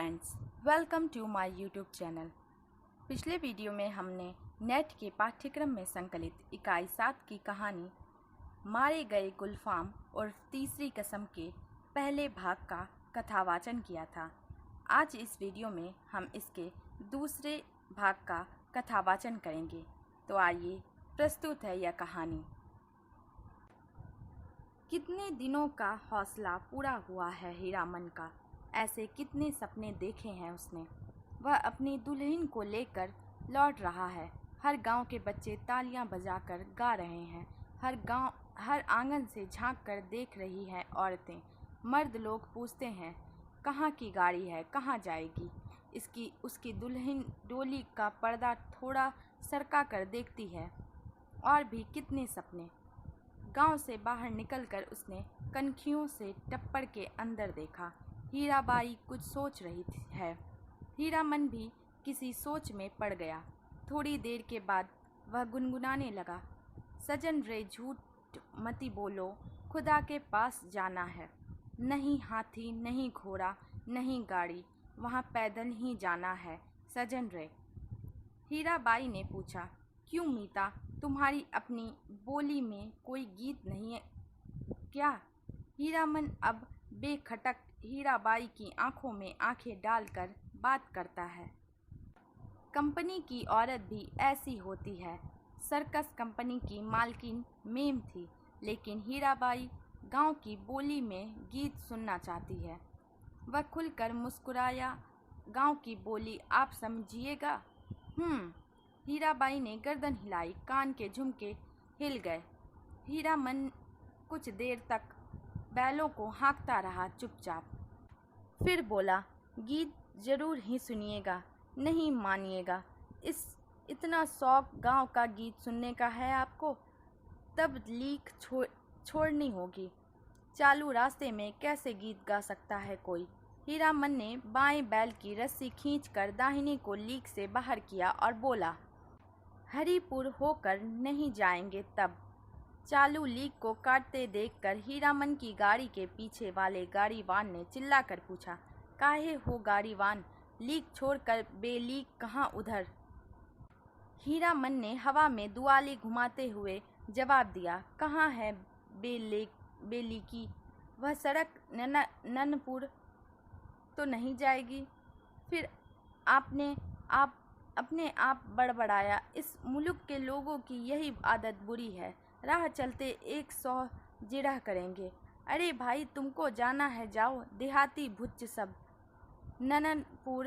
Friends, welcome to my YouTube channel. पिछले video में हमने नेट के पाठ्यक्रम में संकलित इकाई 7 की कहानी मारे गए गुलफाम और तीसरी कसम के पहले भाग का कथावाचन किया था। आज इस वीडियो में हम इसके दूसरे भाग का कथावाचन करेंगे। तो आइए, प्रस्तुत है यह कहानी। कितने दिनों का हौसला पूरा हुआ है हीरामन का। ऐसे कितने सपने देखे हैं उसने। वह अपनी दुल्हन को लेकर लौट रहा है। हर गांव के बच्चे तालियां बजाकर गा रहे हैं। हर आंगन से झांक कर देख रही हैं औरतें। मर्द लोग पूछते हैं, कहाँ की गाड़ी है, कहाँ जाएगी। उसकी दुल्हन डोली का पर्दा थोड़ा सरका कर देखती है। और भी कितने सपने। गांव से बाहर निकलकर उसने कनखियों से टप्पड़ के अंदर देखा। हीराबाई कुछ सोच रही है। हीरामन भी किसी सोच में पड़ गया। थोड़ी देर के बाद वह गुनगुनाने लगा, सजन रे झूठ मती बोलो, खुदा के पास जाना है। नहीं हाथी, नहीं घोड़ा, नहीं गाड़ी, वहाँ पैदल ही जाना है सजन रे। हीराबाई ने पूछा, क्यों मीता, तुम्हारी अपनी बोली में कोई गीत नहीं है क्या? हीरामन अब बेखटक हीराबाई की आंखों में आंखें डालकर बात करता है। कंपनी की औरत भी ऐसी होती है। सर्कस कंपनी की मालकिन मेम थी, लेकिन हीराबाई गांव की बोली में गीत सुनना चाहती है। वह खुलकर मुस्कुराया, गांव की बोली आप समझिएगा। हीराबाई ने गर्दन हिलाई, कान के झुमके हिल गए। हीरामन कुछ देर तक बैलों को हाँकता रहा चुपचाप। फिर बोला, गीत जरूर ही सुनिएगा, नहीं मानिएगा। इतना शौक गांव का गीत सुनने का है आपको, तब लीक छोड़नी होगी। चालू रास्ते में कैसे गीत गा सकता है कोई? हीरामन ने बाएं बैल की रस्सी खींचकर दाहिने को लीक से बाहर किया और बोला, हरिपुर होकर नहीं जाएंगे तब। चालू लीक को काटते देखकर हीरामन की गाड़ी के पीछे वाले गाड़ीवान ने चिल्लाकर पूछा, काहे हो गाड़ीवान, लीक छोड़कर बेलीक कहाँ उधर? हीरामन ने हवा में दुआली घुमाते हुए जवाब दिया, कहाँ है बेलीकी? वह सड़क ननपुर तो नहीं जाएगी। फिर अपने आप बड़बड़ाया, इस मुल्क के लोगों की यही आदत बुरी है, राह चलते 100 जिरह करेंगे। अरे भाई, तुमको जाना है जाओ, देहाती भुच्च सब। नननपुर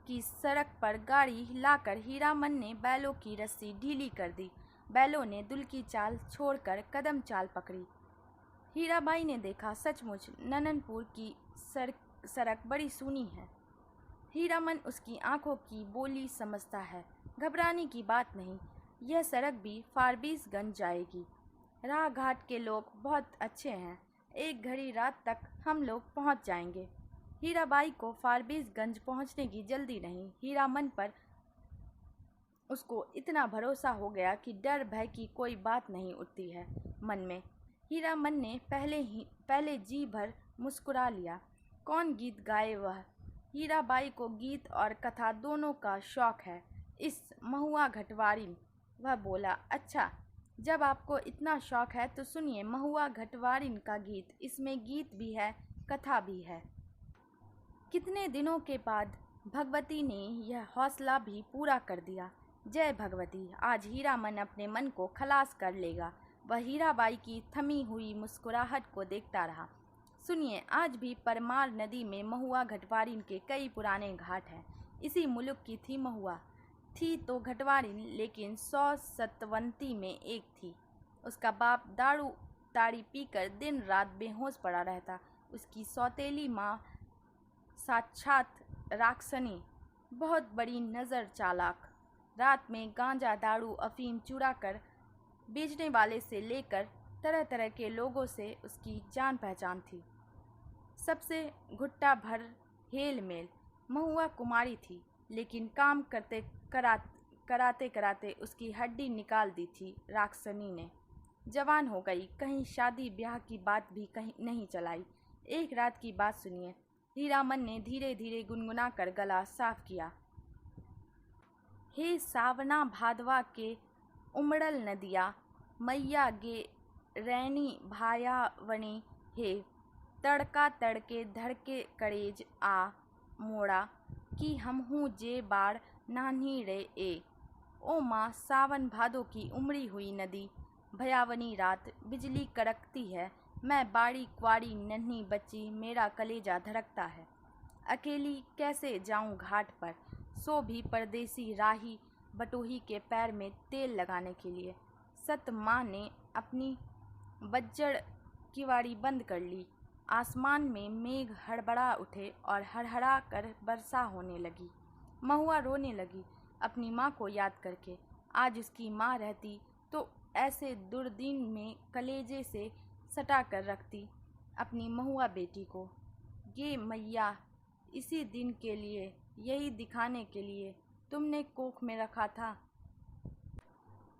की सड़क पर गाड़ी हिलाकर हीरामन ने बैलों की रस्सी ढीली कर दी। बैलों ने दुल की चाल छोड़कर कदम चाल पकड़ी। हीराबाई ने देखा, सचमुच नननपुर की सड़क बड़ी सूनी है। हीरामन उसकी आंखों की बोली समझता है। घबराने की बात नहीं, यह सड़क भी फारबिसगंज जाएगी। राह घाट के लोग बहुत अच्छे हैं। एक घड़ी रात तक हम लोग पहुंच जाएंगे। हीराबाई को फारबिसगंज पहुंचने की जल्दी नहीं। हीरामन पर उसको इतना भरोसा हो गया कि डर भय की कोई बात नहीं उठती है मन में। हीरामन ने पहले जी भर मुस्कुरा लिया। कौन गीत गाए वह? हीराबाई को गीत और कथा दोनों का शौक है। इस महुआ घटवारिन, वह बोला, अच्छा, जब आपको इतना शौक है तो सुनिए महुआ घटवारिन का गीत। इसमें गीत भी है, कथा भी है। कितने दिनों के बाद भगवती ने यह हौसला भी पूरा कर दिया। जय भगवती, आज हीरामन अपने मन को खलास कर लेगा। वह हीराबाई की थमी हुई मुस्कुराहट को देखता रहा। सुनिए, आज भी परमार नदी में महुआ घटवारिन के कई पुराने घाट हैं। इसी मुल्क की थी महुआ। थी तो घटवारिन, लेकिन 100 सतवंती में एक थी। उसका बाप दारू ताड़ी पीकर दिन रात बेहोश पड़ा रहता। उसकी सौतेली माँ साक्षात राक्षसनी, बहुत बड़ी नज़र चालाक। रात में गांजा, दारू, अफीम चुरा कर बेचने वाले से लेकर तरह तरह के लोगों से उसकी जान पहचान थी। सबसे घुट्टा भर हेल मेल। महुआ कुमारी थी, लेकिन काम कराते कराते उसकी हड्डी निकाल दी थी राक्षसनी ने। जवान हो गई, कहीं शादी ब्याह की बात भी कहीं नहीं चलाई। एक रात की बात सुनिए। हीरामन ने धीरे धीरे गुनगुना कर गला साफ किया। हे सावना भादवा के उमड़ल नदिया, मैया गे रैनी भायावनी हे, तड़का तड़के धड़के करेज आ मोड़ा, कि हमहू जे बाड़ नान्ही रे ए। ओ माँ, सावन भादो की उमड़ी हुई नदी, भयावनी रात, बिजली कड़कती है, मैं बाड़ी क्वारी नन्ही बच्ची, मेरा कलेजा धड़कता है। अकेली कैसे जाऊं घाट पर, सो भी परदेसी राही बटोही के पैर में तेल लगाने के लिए। सत माँ ने अपनी बज्जड़ किवाड़ी बंद कर ली। आसमान में मेघ हड़बड़ा उठे और हड़हड़ा कर वर्षा होने लगी। महुआ रोने लगी अपनी माँ को याद करके। आज उसकी माँ रहती तो ऐसे दुर्दिन में कलेजे से सटा कर रखती अपनी महुआ बेटी को। ये मैया, इसी दिन के लिए, यही दिखाने के लिए तुमने कोख में रखा था।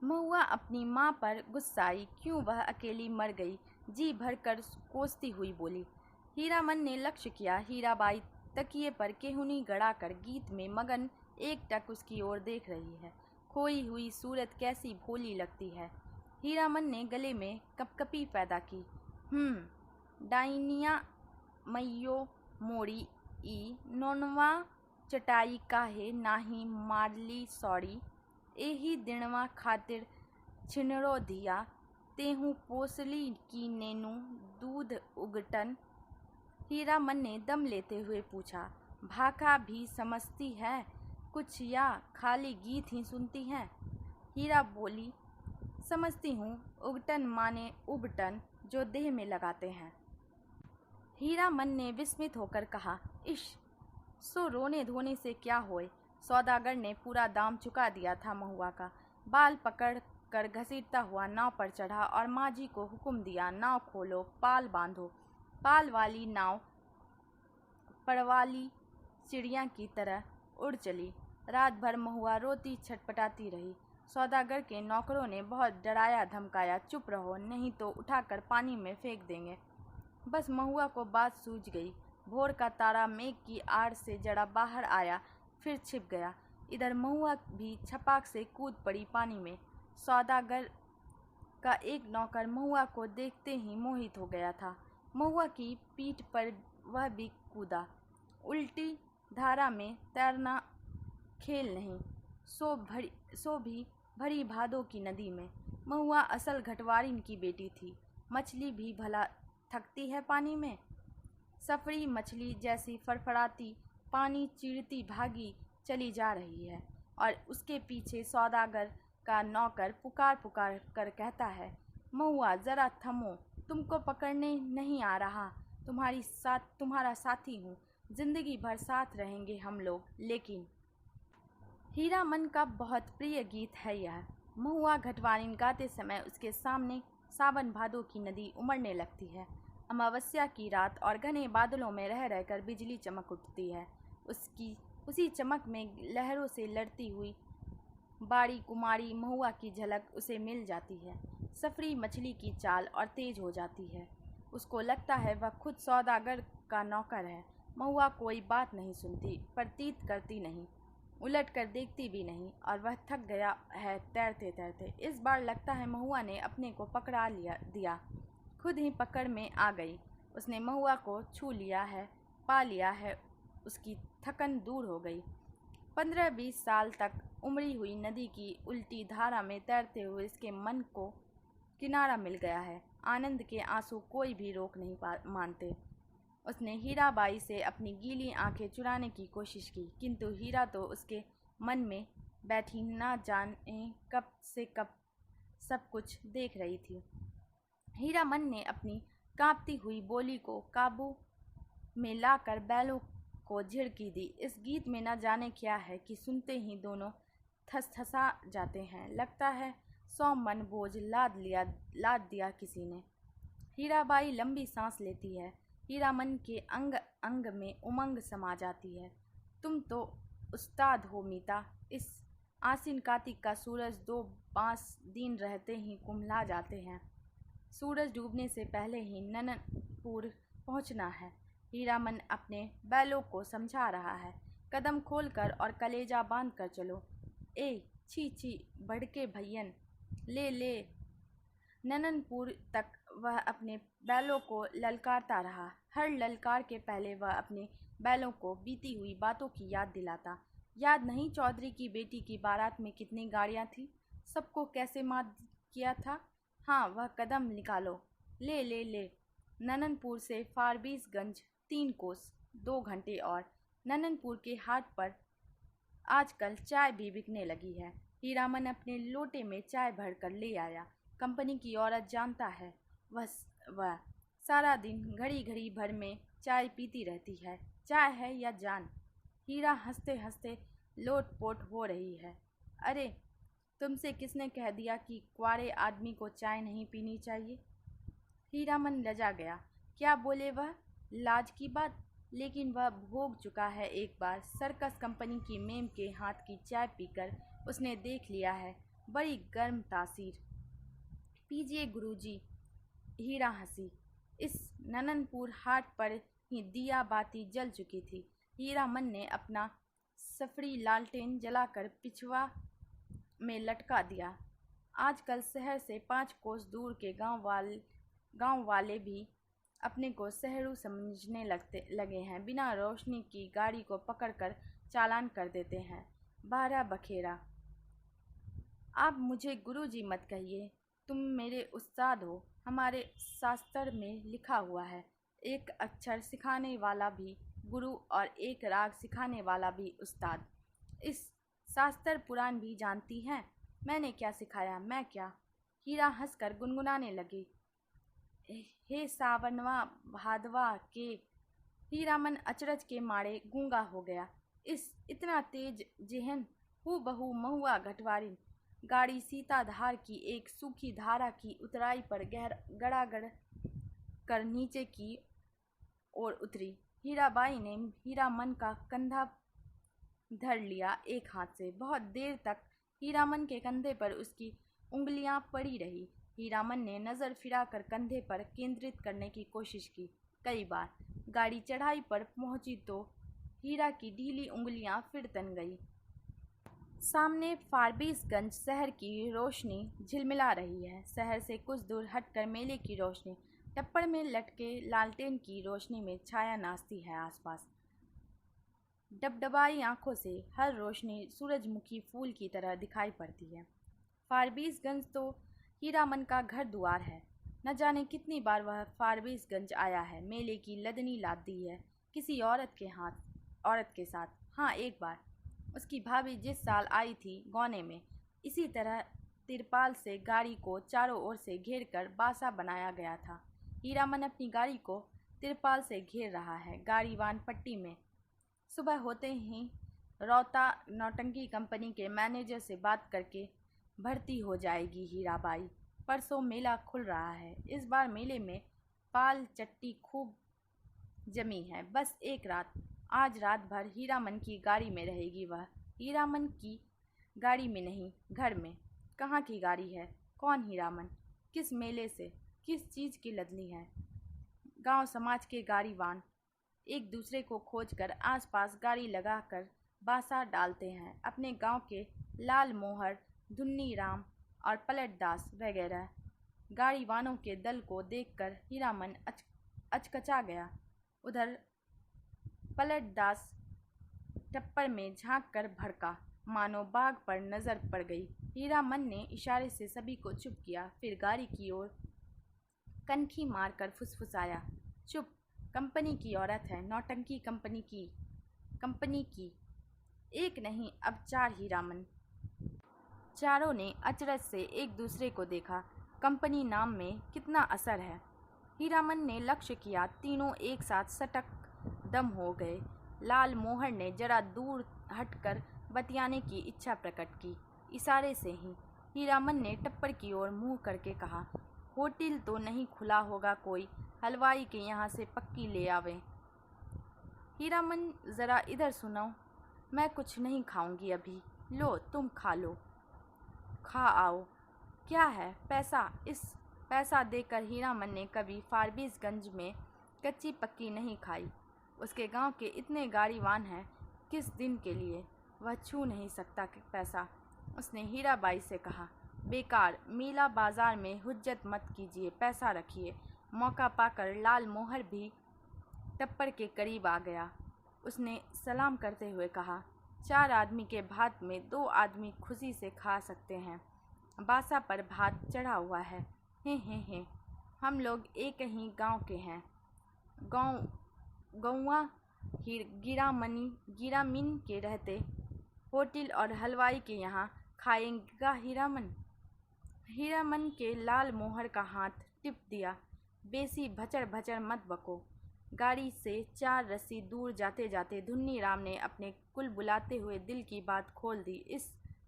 महुआ अपनी माँ पर गुस्साई, क्यों वह अकेली मर गई, जी भर कर कोसती हुई बोली। हीरामन ने लक्ष्य किया। हीराबाई तकिए पर केहुनी गड़ाकर गीत में मगन एकटक उसकी ओर देख रही है। खोई हुई सूरत कैसी भोली लगती है। हीरामन ने गले में कपकपी पैदा की। डाइनिया मैयो मोड़ी ई नौनवा चटाई काहे नाही मारली सौड़ी, एही दिनवा खातिर छिनरो दिया, तेहू पोसली की नेनू दूध उगटन। हीरामन ने दम लेते हुए पूछा, भाखा भी समझती है कुछ या खाली गीत ही सुनती है? हीरा बोली, समझती हूँ, उगटन माने उबटन, जो देह में लगाते हैं। हीरामन ने विस्मित होकर कहा, इश, सो रोने धोने से क्या होए। सौदागर ने पूरा दाम चुका दिया था महुआ का। बाल पकड़ कर घसीटता हुआ नाव पर चढ़ा और माझी को हुक्म दिया, नाव खोलो, पाल बांधो। पाल वाली नाव पड़वाली चिड़िया की तरह उड़ चली। रात भर महुआ रोती छटपटाती रही। सौदागर के नौकरों ने बहुत डराया धमकाया, चुप रहो नहीं तो उठाकर पानी में फेंक देंगे। बस महुआ को बात सूझ गई। भोर का तारा मेघ की आड़ से जड़ा बाहर आया, फिर छिप गया। इधर महुआ भी छपाक से कूद पड़ी पानी में। सौदागर का एक नौकर महुआ को देखते ही मोहित हो गया था। महुआ की पीठ पर वह भी कूदा। उल्टी धारा में तैरना खेल नहीं, सो भी भरी भादों की नदी में। महुआ असल घटवारिन की बेटी थी। मछली भी भला थकती है पानी में? सफरी मछली जैसी फड़फड़ाती पानी चीरती भागी चली जा रही है और उसके पीछे सौदागर का नौकर पुकार पुकार कर कहता है, महुआ जरा थमो, तुमको पकड़ने नहीं आ रहा, तुम्हारा साथी हूँ, जिंदगी भर साथ रहेंगे हम लोग। लेकिन हीरामन का बहुत प्रिय गीत है यह। महुआ घटवारिन गाते समय उसके सामने सावन भादों की नदी उमड़ने लगती है। अमावस्या की रात और घने बादलों में रह रहकर बिजली चमक उठती है। उसी चमक में लहरों से लड़ती हुई बाड़ी कुमारी महुआ की झलक उसे मिल जाती है। सफरी मछली की चाल और तेज हो जाती है। उसको लगता है वह खुद सौदागर का नौकर है। महुआ कोई बात नहीं सुनती, प्रतीत करती नहीं, उलट कर देखती भी नहीं, और वह थक गया है तैरते तैरते। इस बार लगता है महुआ ने अपने को पकड़ा दिया, खुद ही पकड़ में आ गई। उसने महुआ को छू लिया है, पा लिया है, उसकी थकन दूर हो गई। 15-20 साल तक उमड़ी हुई नदी की उल्टी धारा में तैरते हुए इसके मन को किनारा मिल गया है। आनंद के आंसू कोई भी रोक नहीं मानते। उसने हीराबाई से अपनी गीली आंखें चुराने की कोशिश की, किंतु हीरा तो उसके मन में बैठी ना जाने कब से कब सब कुछ देख रही थी। हीरामन ने अपनी कांपती हुई बोली को काबू में लाकर बैलों को झिड़की दी। इस गीत में न जाने क्या है कि सुनते ही दोनों थसथसा जाते हैं। लगता है 100 मन बोझ लाद दिया किसी ने। हीराबाई लंबी सांस लेती है। हीरामन के अंग अंग में उमंग समा जाती है। तुम तो उस्ताद हो मीता। इस आसिन कार्तिक का सूरज 2-5 दिन रहते ही कुम्हला जाते हैं। सूरज डूबने से पहले ही ननकपुर पहुंचना है। हीरामन अपने बैलों को समझा रहा है। कदम खोलकर और कलेजा बांध कर चलो। ए छी छी भड़के भैयन, ले ले। नननपुर तक वह अपने बैलों को ललकारता रहा। हर ललकार के पहले वह अपने बैलों को बीती हुई बातों की याद दिलाता। याद नहीं चौधरी की बेटी की बारात में कितनी गाड़ियाँ थीं, सबको कैसे मात किया था। हाँ, वह कदम निकालो, ले ले ले। नननपुर से फारबिसगंज 3 कोस, 2 घंटे। और नननपुर के हाट पर आजकल चाय भी बिकने लगी है। हीरामन अपने लोटे में चाय भर कर ले आया। कंपनी की औरत जानता है, वह सारा दिन घड़ी घड़ी भर में चाय पीती रहती है। चाय है या जान। हीरा हंसते हंसते लोटपोट हो रही है। अरे, तुमसे किसने कह दिया कि कुंवारे आदमी को चाय नहीं पीनी चाहिए। हीरामन लजा गया। क्या बोले वह, लाज की बात। लेकिन वह भोग चुका है। एक बार सर्कस कंपनी की मेम के हाथ की चाय पीकर उसने देख लिया है, बड़ी गर्म तासीर। पीजिए गुरुजी। हीरा हंसी। इस नननपुर हाट पर ही दिया बाती जल चुकी थी। हीरामन ने अपना सफरी लालटेन जलाकर पिछवा में लटका दिया। आजकल शहर से 5 कोस दूर के गांव वाले भी अपने को शहरू समझने लगे हैं। बिना रोशनी की गाड़ी को पकड़कर चालान कर देते हैं। 12 बखेरा। आप मुझे गुरुजी मत कहिए, तुम मेरे उस्ताद हो। हमारे शास्त्र में लिखा हुआ है, एक अक्षर सिखाने वाला भी गुरु और एक राग सिखाने वाला भी उस्ताद। इस शास्त्र पुराण भी जानती हैं। मैंने क्या सिखाया, मैं क्या। हीरा हंसकर गुनगुनाने लगी। हे सावनवा भादवा के। हीरामन अचरज के मारे गूंगा हो गया। इतना तेज जेहन, हूबहू महुआ घटवारिन। गाड़ी सीताधार की एक सूखी धारा की उतराई पर गड़ागड़ कर नीचे की ओर उतरी। हीराबाई ने हीरामन का कंधा धर लिया एक हाथ से। बहुत देर तक हीरामन के कंधे पर उसकी उंगलियां पड़ी रही। हीरामन ने नज़र फिराकर कंधे पर केंद्रित करने की कोशिश की। कई बार गाड़ी चढ़ाई पर पहुंची तो हीरा की ढीली उंगलियां फिर तन गई। सामने फारबिसगंज शहर की रोशनी झिलमिला रही है। शहर से कुछ दूर हटकर मेले की रोशनी टप्पड़ में लटके लालटेन की रोशनी में छाया नाचती है आसपास। डबडबाई आंखों से हर रोशनी सूरजमुखी फूल की तरह दिखाई पड़ती है। फारबिसगंज तो हीरामन का घर दुआर है। न जाने कितनी बार वह फारबिसगंज आया है। मेले की लदनी लाद दी है किसी औरत के साथ। हाँ, एक बार उसकी भाभी जिस साल आई थी गौने में, इसी तरह तिरपाल से गाड़ी को चारों ओर से घेरकर बासा बनाया गया था। हीरामन अपनी गाड़ी को तिरपाल से घेर रहा है। गाड़ी वान पट्टी में। सुबह होते ही रौता नौटंकी कंपनी के मैनेजर से बात करके भर्ती हो जाएगी हीराबाई। परसों मेला खुल रहा है। इस बार मेले में पाल चट्टी खूब जमी है। बस एक रात, आज रात भर हीरामन की गाड़ी में रहेगी वह। हीरामन की गाड़ी में नहीं, घर में। कहाँ की गाड़ी है, कौन हीरामन, किस मेले से, किस चीज़ की लदनी है। गांव समाज के गाड़ीवान एक दूसरे को खोजकर आसपास गाड़ी लगाकर बासा डालते हैं। अपने गांव के लाल मोहर, धुन्नी राम और पलटदास वगैरह गाड़ीवानों के दल को देखकर हीरामन अचकचा गया। उधर पलटदास टप्पड़ में झांक कर भड़का, मानो बाघ पर नज़र पड़ गई। हीरामन ने इशारे से सभी को चुप किया, फिर गाड़ी की ओर कनखी मारकर फुसफुसाया, चुप। कंपनी की औरत है, नौटंकी कंपनी की। एक नहीं, अब 4 हीरामन। चारों ने अचरज से एक दूसरे को देखा। कंपनी नाम में कितना असर है। हीरामन ने लक्ष्य किया। तीनों एक साथ सटक दम हो गए। लाल मोहर ने जरा दूर हटकर बतियाने की इच्छा प्रकट की, इशारे से ही। हीरामन ने टप्पड़ की ओर मुंह करके कहा, होटल तो नहीं खुला होगा कोई, हलवाई के यहाँ से पक्की ले आवें। हीरामन, ज़रा इधर सुनो, मैं कुछ नहीं खाऊंगी अभी। लो, तुम खा लो। खा आओ। क्या है, पैसा। इस पैसा देकर हीरामन ने कभी फारबिसगंज में कच्ची पक्की नहीं खाई। उसके गांव के इतने गाड़ीवान हैं, किस दिन के लिए वह छू नहीं सकता कि पैसा। उसने हीराबाई से कहा, बेकार मेला बाजार में हुज्जत मत कीजिए, पैसा रखिए। मौका पाकर लाल मोहर भी टप्पर के करीब आ गया। उसने सलाम करते हुए कहा, 4 आदमी के भात में 2 आदमी खुशी से खा सकते हैं। बासा पर भात चढ़ा हुआ है। हे, हम लोग एक ही गांव के हैं। गौवा गिरामिन के रहते। होटल और हलवाई के यहाँ खाएगा हीरामन। हीरामन के लाल मोहर का हाथ टिप दिया। बेसी भचर भचर मत बको। गाड़ी से 4 रस्सी दूर जाते जाते धुन्नी राम ने अपने कुल बुलाते हुए दिल की बात खोल दी।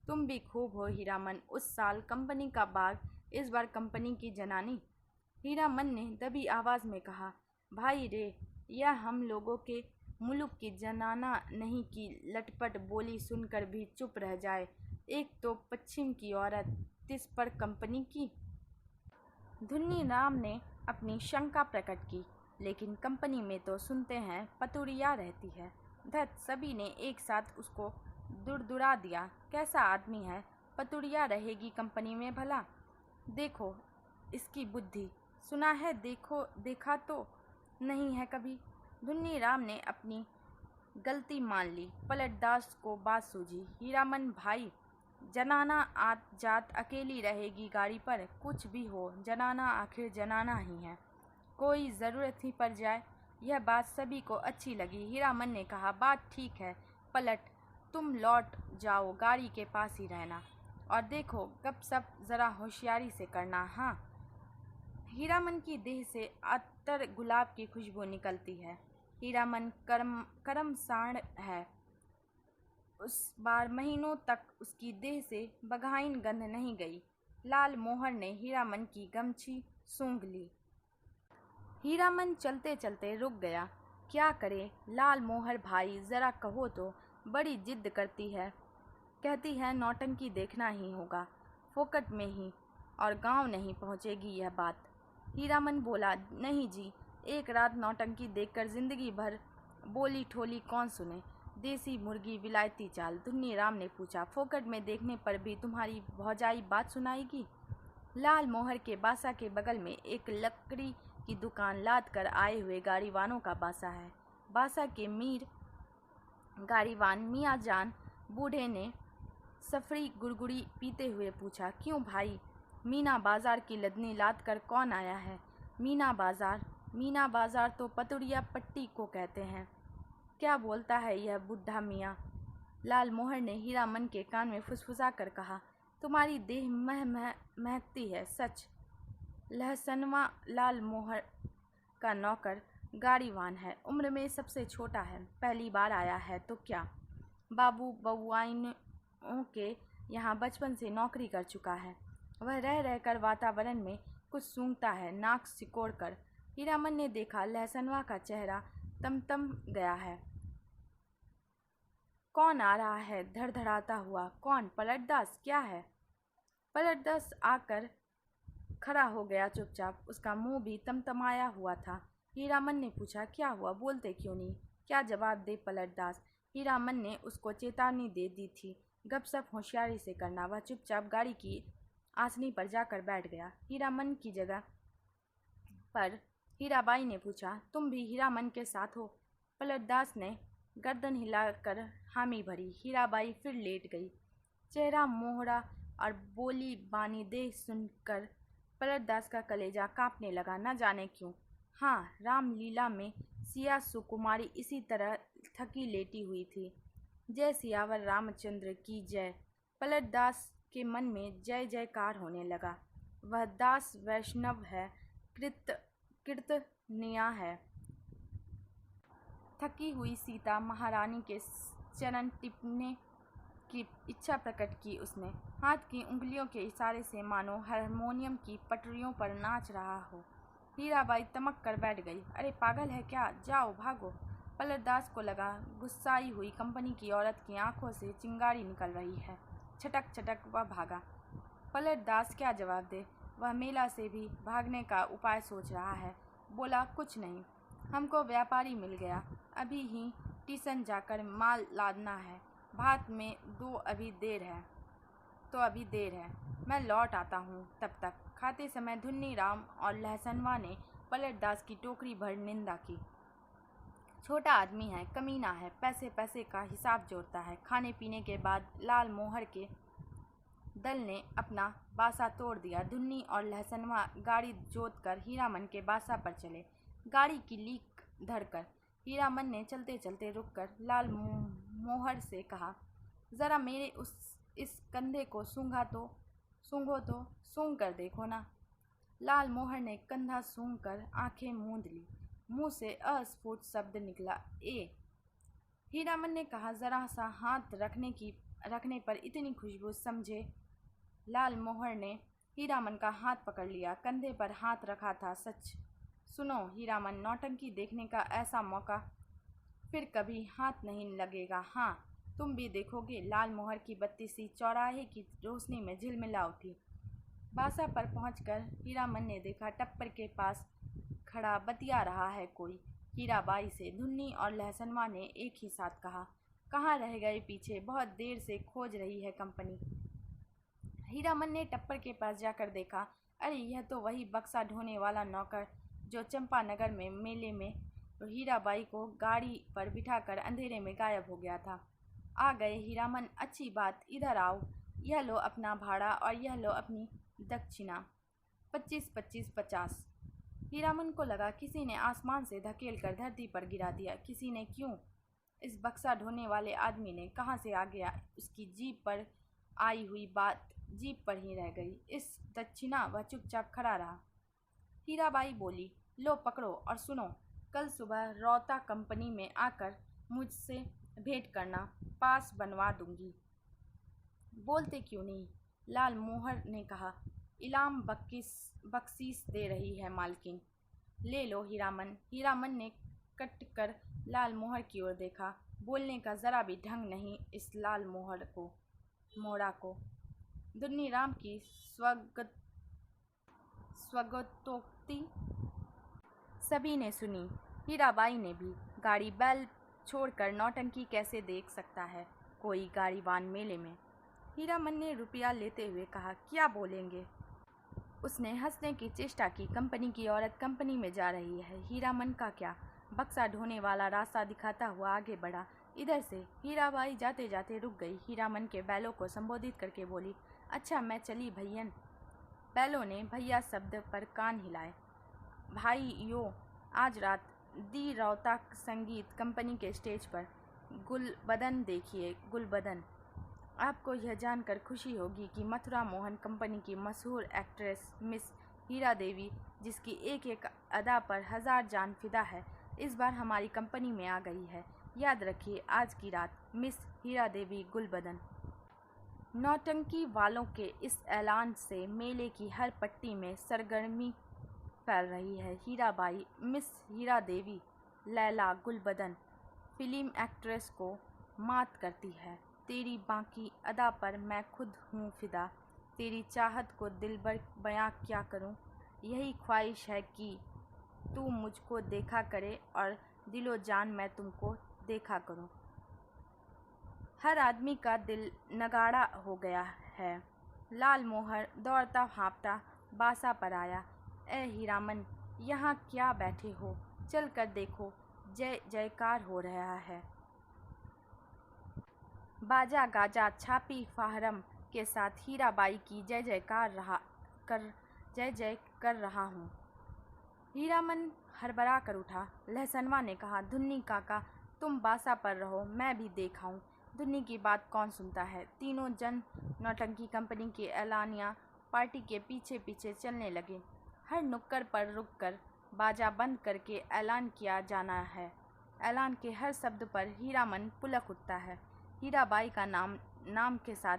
तुम भी खूब हो हीरामन। उस साल कंपनी का बाग, इस बार कंपनी की जनानी। हीरामन ने दबी आवाज़ में कहा, भाई रे, यह हम लोगों के मुल्क की जनाना नहीं की लटपट बोली सुनकर भी चुप रह जाए। एक तो पश्चिम की औरत, तिस पर कंपनी की। धुन्नी राम ने अपनी शंका प्रकट की, लेकिन कंपनी में तो सुनते हैं पतुरिया रहती है। धत, सभी ने एक साथ उसको दुड़दुड़ा दिया। कैसा आदमी है, पतुरिया रहेगी कंपनी में भला। देखो इसकी बुद्धि, सुना है, देखा तो नहीं है कभी। धुन्नी राम ने अपनी गलती मान ली। पलटदास को बात सूझी। हीरामन भाई, जनाना आत जात अकेली रहेगी गाड़ी पर। कुछ भी हो, जनाना आखिर जनाना ही है। कोई ज़रूरत ही पड़ जाए। यह बात सभी को अच्छी लगी। हीरामन ने कहा, बात ठीक है पलट, तुम लौट जाओ, गाड़ी के पास ही रहना। और देखो गपशप ज़रा होशियारी से करना। हाँ। हीरामन की देह से अत्तर गुलाब की खुशबू निकलती है। हीरामन कर्मसाण है। उस बार महीनों तक उसकी देह से बघाइन गंध नहीं गई। लाल मोहर ने हीरामन की गमछी सूंघ ली। हीरामन चलते चलते रुक गया। क्या करे लाल मोहर भाई, ज़रा कहो तो। बड़ी जिद करती है, कहती है नौटंकी देखना ही होगा, फोकट में ही, और गांव नहीं पहुंचेगी यह बात। हीरामन बोला, नहीं जी, एक रात नौटंकी देखकर जिंदगी भर बोली ठोली कौन सुने। देसी मुर्गी विलायती चाल। धुन्नी राम ने पूछा, फोकट में देखने पर भी तुम्हारी भौजाई बात सुनाएगी? लाल मोहर के बासा के बगल में एक लकड़ी की दुकान लाद कर आए हुए गाड़ीवानों का बासा है। बासा के मीर गाड़ीवान मियाँ जान बूढ़े ने सफरी गुड़गुड़ी पीते हुए पूछा, क्यों भाई, मीना बाजार की लदनी लाद कर कौन आया है? मीना बाजार तो पतुरिया पट्टी को कहते हैं। क्या बोलता है यह बुढ़ा मियाँ? लाल मोहर ने हीरामन के कान में फुसफुसा कर कहा, तुम्हारी देह महकती है सच। लहसनवा लाल मोहर का नौकर गाड़ीवान है, उम्र में सबसे छोटा है, पहली बार आया है तो क्या, बाबू बउआइनों के यहाँ बचपन से नौकरी कर चुका है। वह रह रहकर वातावरण में कुछ सूंघता है, नाक सिकोड़ कर। हीरामन ने देखा लहसनवा का चेहरा तमतम गया है। कौन आ रहा है धड़धड़ाता हुआ? कौन? पलटदास? क्या है? पलटदास आकर खड़ा हो गया चुपचाप। उसका मुंह भी तमतमाया हुआ था। हीरामन ने पूछा, क्या हुआ, बोलते क्यों नहीं? क्या जवाब दे पलटदास? हीरामन ने उसको चेतावनी दे दी थी, गपशप होशियारी से करना। वह चुपचाप गाड़ी की आसनी पर जाकर बैठ गया। हीरामन की जगह पर हीराबाई ने पूछा, तुम भी हीरामन के साथ हो? पलटदास ने गर्दन हिलाकर हामी भरी। हीराबाई फिर लेट गई। चेहरा मोहरा और बोली बानी देह सुनकर पलटदास का कलेजा कांपने लगा, न जाने क्यों। हाँ, रामलीला में सिया सुकुमारी इसी तरह थकी लेटी हुई थी। जय सियावर रामचंद्र की जय। पलटदास के मन में जय जयकार होने लगा। वह दास वैष्णव है, कीर्तनिया है। थकी हुई सीता महारानी के चरण टिपने की इच्छा प्रकट की उसने। हाथ की उंगलियों के इशारे से मानो हारमोनियम की पटरियों पर नाच रहा हो। हीराबाई तमक कर बैठ गई। अरे पागल है क्या, जाओ भागो। पलटदास को लगा गुस्साई हुई कंपनी की औरत की आंखों से चिंगारी निकल रही है। छटक छटक वह भागा। पलटदास क्या जवाब दे? वह मेला से भी भागने का उपाय सोच रहा है। बोला, कुछ नहीं। हमको व्यापारी मिल गया, अभी ही स्टेशन जाकर माल लादना है। भात में अभी देर है, मैं लौट आता हूँ तब तक। खाते समय धुन्नी राम और लहसनवा ने पलटदास की टोकरी भर निंदा की। छोटा आदमी है, कमीना है, पैसे पैसे का हिसाब जोड़ता है। खाने पीने के बाद लाल मोहर के दल ने अपना बासा तोड़ दिया। धुन्नी और लहसनवा गाड़ी जोत कर हीरामन के बासा पर चले। गाड़ी की लीक धरकर हीरामन ने चलते चलते रुककर लाल मोहर से कहा, जरा मेरे इस कंधे को सूंघो तो सूंघ कर देखो ना। लाल मोहर ने कंधा सूंघ कर आंखें मूंद ली। मुंह से अस्फुट शब्द निकला, ए। हीरामन ने कहा, जरा सा हाथ रखने पर इतनी खुशबू समझे। लाल मोहर ने हीरामन का हाथ पकड़ लिया। कंधे पर हाथ रखा था सच। सुनो हीरामन, नौटंकी देखने का ऐसा मौका फिर कभी हाथ नहीं लगेगा। हाँ, तुम भी देखोगे। लाल मोहर की बत्ती सी चौराहे की रोशनी में झिलमिला उठी। बासा पर पहुंचकर हीरामन ने देखा, टप्पर के पास खड़ा बतिया रहा है कोई। हीराबाई से धुन्नी और लहसनवा ने एक ही साथ कहा, कहाँ रह गए पीछे, बहुत देर से खोज रही है कंपनी। हीरामन ने टप्पर के पास जाकर देखा, अरे यह तो वही बक्सा ढोने वाला नौकर जो चंपानगर में मेले में हीराबाई को गाड़ी पर बिठाकर अंधेरे में गायब हो गया था। आ गए हीरामन, अच्छी बात, इधर आओ। यह लो अपना भाड़ा और यह लो अपनी दक्षिणा, 25-25, 50। हीरामन को लगा किसी ने आसमान से धकेल कर धरती पर गिरा दिया। किसी ने क्यों? इस बक्सा ढोने वाले आदमी ने। कहाँ से आ गया? उसकी जीप पर आई हुई बात जीप पर ही रह गई। इस दक्षिणा वह चुपचाप खड़ा रहा। हीराबाई बोली, लो पकड़ो और सुनो, कल सुबह रौता कंपनी में आकर मुझसे भेंट करना, पास बनवा दूंगी। बोलते क्यों नहीं? लाल मोहर ने कहा, इनाम बख्शीश दे रही है मालकिन। ले लो हीरामन। हीरामन ने कट कर लाल मोहर की ओर देखा। बोलने का जरा भी ढंग नहीं इस लाल मोहरा को। धुन्नी राम की स्वगतोक्ति सभी ने सुनी, हीराबाई ने भी। गाड़ी बैल छोड़कर नौटंकी कैसे देख सकता है कोई गाड़ीवान मेले में? हीरामन ने रुपया लेते हुए कहा, क्या बोलेंगे? उसने हंसने की चेष्टा की। कंपनी की औरत कंपनी में जा रही है, हीरामन का क्या? बक्सा ढोने वाला रास्ता दिखाता हुआ आगे बढ़ा। इधर से। हीराबाई जाते जाते रुक गई। हीरामन के बैलों को संबोधित करके बोली, अच्छा मैं चली भैयन। बैलों ने भैया शब्द पर कान हिलाए। भाइयों, आज रात दी रौता संगीत कंपनी के स्टेज पर गुलबदन देखिए, गुलबदन। आपको यह जानकर खुशी होगी कि मथुरा मोहन कंपनी की मशहूर एक्ट्रेस मिस हीरा देवी, जिसकी एक एक अदा पर 1000 जान फिदा है, इस बार हमारी कंपनी में आ गई है। याद रखिए, आज की रात मिस हीरा देवी गुलबदन। नौटंकी वालों के इस ऐलान से मेले की हर पट्टी में सरगर्मी फैल रही है। हीराबाई, मिस हीरा देवी, लैला गुलबदन फिल्म एक्ट्रेस को मात करती है। तेरी बाकी अदा पर मैं खुद हूँ फिदा। तेरी चाहत को दिलबर बयां क्या करूँ। यही ख्वाहिश है कि तू मुझको देखा करे और दिलो जान मैं तुमको देखा करूँ। हर आदमी का दिल नगाड़ा हो गया है। लाल मोहर दौड़ता हाँपता बासा पर आया। ए हीरामन, यहाँ क्या बैठे हो? चल कर देखो, जय जयकार हो रहा है। बाजा गाजा छापी फाहरम के साथ हीराबाई की जय जय कर रहा हूँ। हीरामन हड़बड़ा कर उठा। लहसनवा ने कहा, धुन्नी काका तुम बासा पर रहो, मैं भी देख आऊँ। धुन्नी की बात कौन सुनता है। तीनों जन नौटंकी कंपनी के एलानिया पार्टी के पीछे पीछे चलने लगे। हर नुक्कड़ पर रुककर बाजा बंद करके ऐलान किया जाना है। ऐलान के हर शब्द पर हीरामन पुलक उठता है। हीराबाई का नाम के साथ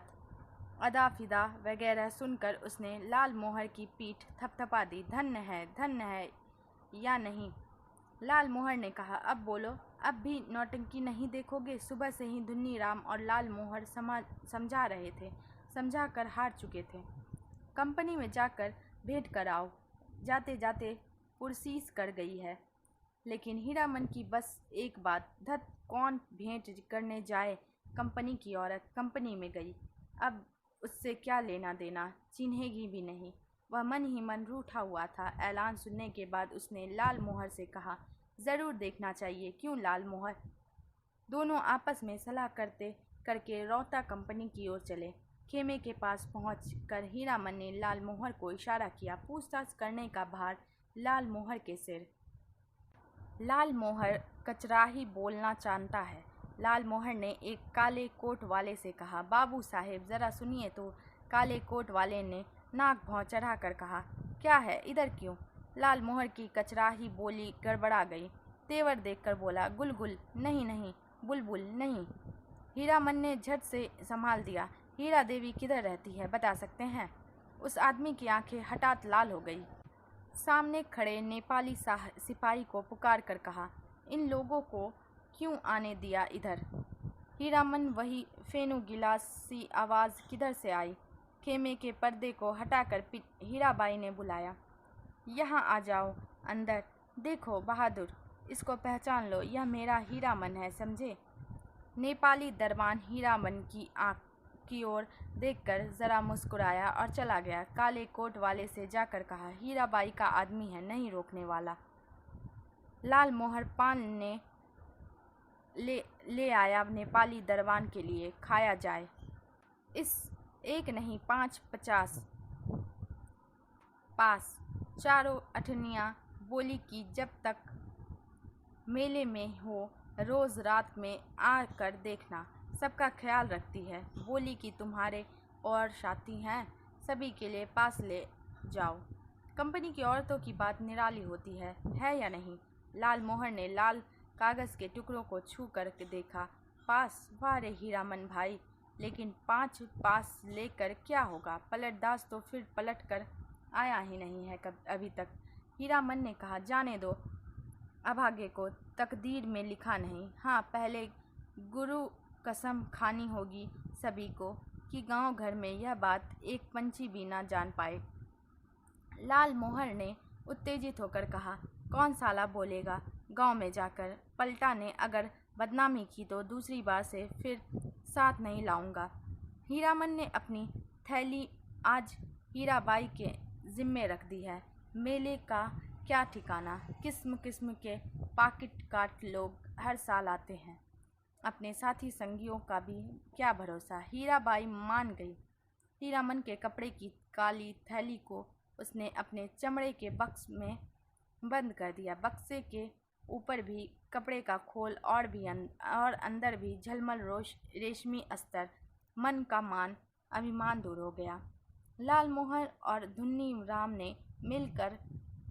अदा फिदा वगैरह सुनकर उसने लाल मोहर की पीठ थपथपा दी। धन्य है या नहीं? लाल मोहर ने कहा, अब बोलो, अब भी नौटंकी नहीं देखोगे? सुबह से ही धुन्नी राम और लाल मोहर समझा रहे थे, समझा कर हार चुके थे। कंपनी में जाकर भेंट कर आओ। जाते जाते पुरसीस कर गई है। लेकिन हीरामन की बस एक बात, धत कौन भेंट करने जाए, कंपनी की औरत कंपनी में गई, अब उससे क्या लेना देना, चिन्हेगी भी नहीं। वह मन ही मन रूठा हुआ था। ऐलान सुनने के बाद उसने लाल मोहर से कहा, ज़रूर देखना चाहिए। क्यों लाल मोहर? दोनों आपस में सलाह करते करके रौता कंपनी की ओर चले। खेमे के पास पहुंचकर हीरामन ने लाल मोहर को इशारा किया। पूछताछ करने का भार लाल मोहर के सिर। लाल मोहर कचराही बोलना जानता है। लाल मोहर ने एक काले कोट वाले से कहा, बाबू साहेब ज़रा सुनिए तो। काले कोट वाले ने नाक भौं चढ़ाकर कहा, क्या है, इधर क्यों? लाल मोहर की कचराही बोली गड़बड़ा गई। तेवर देखकर बोला, गुलगुल नहीं नहीं, बुलबुल नहीं। हीरामन ने झट से संभाल दिया। हीरा देवी किधर रहती है, बता सकते हैं? उस आदमी की आंखें हठात लाल हो गई। सामने खड़े नेपाली सिपाही को पुकार कर कहा, इन लोगों को क्यों आने दिया इधर? हीरामन वही फेनू गिलास सी आवाज़ किधर से आई? खेमे के पर्दे को हटाकर हीराबाई ने बुलाया, यहाँ आ जाओ अंदर। देखो बहादुर, इसको पहचान लो, यह मेरा हीरामन है, समझे? नेपाली दरबान हीरामन की आँख की ओर देखकर ज़रा मुस्कुराया और चला गया। काले कोट वाले से जाकर कहा, हीराबाई का आदमी है, नहीं रोकने वाला। लाल मोहर पान ने ले आया नेपाली दरबान के लिए, खाया जाए। इस एक नहीं 5-50 पास। चारों अठनियाँ बोली कि जब तक मेले में हो रोज़ रात में आकर देखना, सबका ख्याल रखती है। बोली कि तुम्हारे और साथी हैं, सभी के लिए पास ले जाओ। कंपनी की औरतों की बात निराली होती है या नहीं? लाल मोहर ने लाल कागज़ के टुकड़ों को छू कर देखा। पास? वाह रे हीरामन भाई, लेकिन 5 पास लेकर क्या होगा? पलटदास तो फिर पलट कर आया ही नहीं है अभी तक। हीरामन ने कहा, जाने दो, अभागे को तकदीर में लिखा नहीं। हाँ, पहले गुरु कसम खानी होगी सभी को कि गांव घर में यह बात एक पंछी भी ना जान पाए। लाल मोहर ने उत्तेजित होकर कहा, कौन साला बोलेगा गांव में जाकर? पलटा ने अगर बदनामी की तो दूसरी बार से फिर साथ नहीं लाऊंगा। हीरामन ने अपनी थैली आज हीराबाई के जिम्मे रख दी है। मेले का क्या ठिकाना, किस्म किस्म के पाकिट काट लोग हर साल आते हैं। अपने साथी संगियों का भी क्या भरोसा। हीराबाई मान गई। हीरामन के कपड़े की काली थैली को उसने अपने चमड़े के बक्स में बंद कर दिया। बक्से के ऊपर भी कपड़े का खोल और अंदर भी झलमल रेशमी अस्तर। मन का मान अभिमान दूर हो गया। लाल मोहर और धुन्नी राम ने मिलकर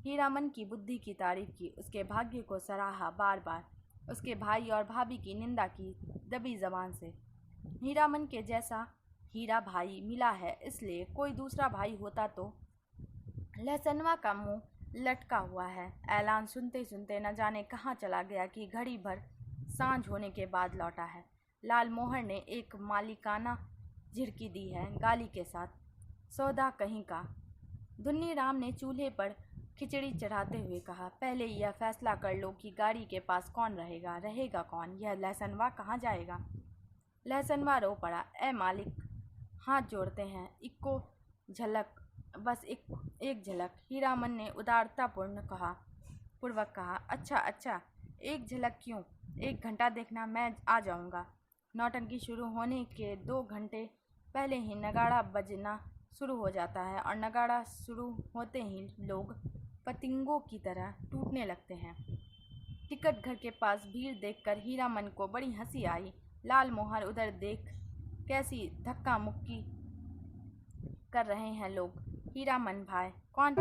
हीरामन की बुद्धि की तारीफ की, उसके भाग्य को सराहा, बार बार उसके भाई और भाभी की निंदा की दबी जबान से। हीरामन के जैसा हीरा भाई मिला है, इसलिए कोई दूसरा भाई होता तो। लहसनवा का मुंह लटका हुआ है। ऐलान सुनते सुनते न जाने कहाँ चला गया कि घड़ी भर सांझ होने के बाद लौटा है। लाल मोहर ने एक मालिकाना झिड़की दी है गाली के साथ, सौदा कहीं का। धुन्नी राम ने चूल्हे पर खिचड़ी चढ़ाते हुए कहा, पहले यह फैसला कर लो कि गाड़ी के पास कौन रहेगा कौन? यह लहसनवा कहाँ जाएगा? लहसनवा रो पड़ा, ए मालिक, हाथ जोड़ते हैं, इक्को झलक, बस एक झलक। हीरामन ने उदारतापूर्वक कहा, अच्छा, एक झलक क्यों? 1 घंटा देखना, मैं आ जाऊंगा। नौटंकी शुरू होने के 2 घंटे पहले ही नगाड़ा बजना शुरू हो जाता है और नगाड़ा शुरू होते ही लोग पतंगों की तरह टूटने लगते हैं। टिकट घर के पास भीड़ देखकर हीरामन को बड़ी हंसी आई। लाल मोहर उधर देख, कैसी धक्का मुक्की कर रहे हैं लोग। हीरामन भाई, कौन